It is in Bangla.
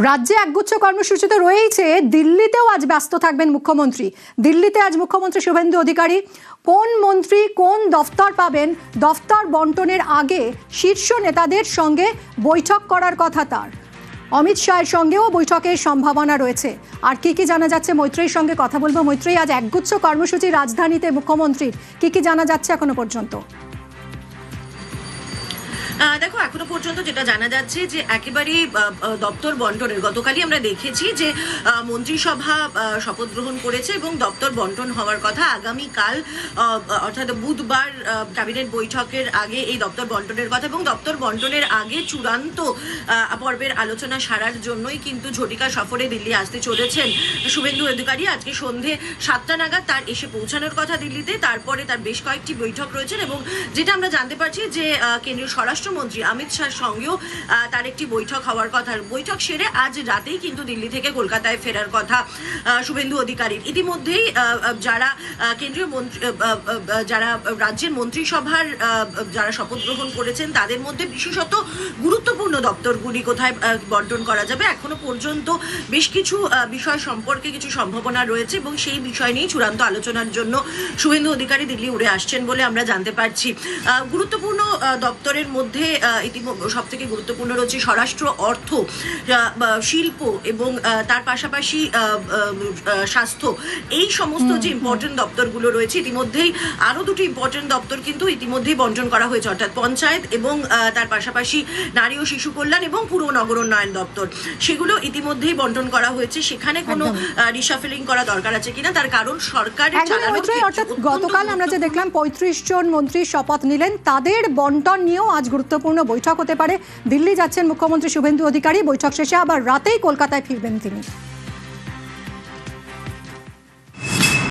রাজ্যে একগুচ্ছ কর্মসূচি তো রয়েছে, দিল্লিতেও আজ ব্যস্ত থাকবেন মুখ্যমন্ত্রী। দিল্লিতে আজ মুখ্যমন্ত্রী শুভেন্দু অধিকারী কোন মন্ত্রী কোন দফতর পাবেন, দফতর বন্টনের আগে শীর্ষ নেতাদের সঙ্গে বৈঠক করার কথা তার। অমিত শাহের সঙ্গেও বৈঠকের সম্ভাবনা রয়েছে। আর কি কি জানা যাচ্ছে মৈত্রীর সঙ্গে কথা বলবো। মৈত্রী, আজ একগুচ্ছ কর্মসূচি রাজধানীতে মুখ্যমন্ত্রীর, কি কি জানা যাচ্ছে এখনো পর্যন্ত? দেখো, এখনো পর্যন্ত যেটা জানা যাচ্ছে যে একেবারেই দপ্তর বন্টনের গতকালই আমরা দেখেছি যে মন্ত্রিসভা শপথ গ্রহণ করেছে এবং দপ্তর বন্টন হওয়ার কথা আগামীকাল অর্থাৎ বুধবার ক্যাবিনেট বৈঠকের আগে এই দপ্তর বন্টনের কথা। এবং দপ্তর বন্টনের আগে চূড়ান্ত পর্বের আলোচনা সারার জন্যই কিন্তু ঝটিকা সফরে দিল্লি আসতে চলেছেন শুভেন্দু অধিকারী। আজকে সন্ধে 7টা নাগাদ তার এসে পৌঁছানোর কথা দিল্লিতে। তারপরে তার বেশ কয়েকটি বৈঠক রয়েছেন এবং যেটা আমরা জানতে পারছি যে কেন্দ্রীয় স্বরাষ্ট্রমন্ত্রী অমিত শাহর সঙ্গেও তার একটি বৈঠক হওয়ার কথা। বৈঠক সেরে আজ রাতেই কিন্তু দিল্লি থেকে কলকাতায় ফেরার কথা শুভেন্দু অধিকারীর। ইতিমধ্যেই যারা কেন্দ্রীয় মন্ত্রী, যারা রাজ্যের মন্ত্রিসভার যারা শপথ গ্রহণ করেছেন তাদের মধ্যে বিশেষত গুরুত্বপূর্ণ দপ্তরগুলি কোথায় বন্টন করা যাবে এখনো পর্যন্ত বেশ কিছু বিষয় সম্পর্কে কিছু সম্ভাবনা রয়েছে এবং সেই বিষয় নিয়ে চূড়ান্ত আলোচনার জন্য শুভেন্দু অধিকারী দিল্লি উড়ে আসছেন বলে আমরা জানতে পারছি। গুরুত্বপূর্ণ দপ্তরের মধ্যে সব থেকে গুরুত্বপূর্ণ রয়েছে স্বরাষ্ট্র, অর্থ, শিল্প এবং তার পাশাপাশি স্বাস্থ্য। এই সমস্ত যে ইম্পর্টেন্ট দপ্তরগুলো রয়েছে ইতিমধ্যেই আরো দুটি ইম্পর্টেন্ট দপ্তর কিন্তু ইতিমধ্যেই বন্টন করা হয়েছে, অর্থাৎ পঞ্চায়েত এবং তার পাশাপাশি নারী ও শিশু কল্যাণ এবং পুর নগর উন্নয়ন দপ্তর, সেগুলো ইতিমধ্যেই বন্টন করা হয়েছে। সেখানে কোনো রিশাফেলিং করা দরকার আছে কিনা, তার কারণ সরকারের অর্থাৎ গতকাল আমরা যে দেখলাম 35 জন মন্ত্রী শপথ নিলেন, তাদের বন্টন নিয়েও আজ গুরুত্বপূর্ণ বৈঠক হতে পারে। দিল্লি যাচ্ছেন মুখ্যমন্ত্রী শুভেন্দু অধিকারী, বৈঠক শেষে আবার রাতেই কলকাতায় ফিরবেন তিনি।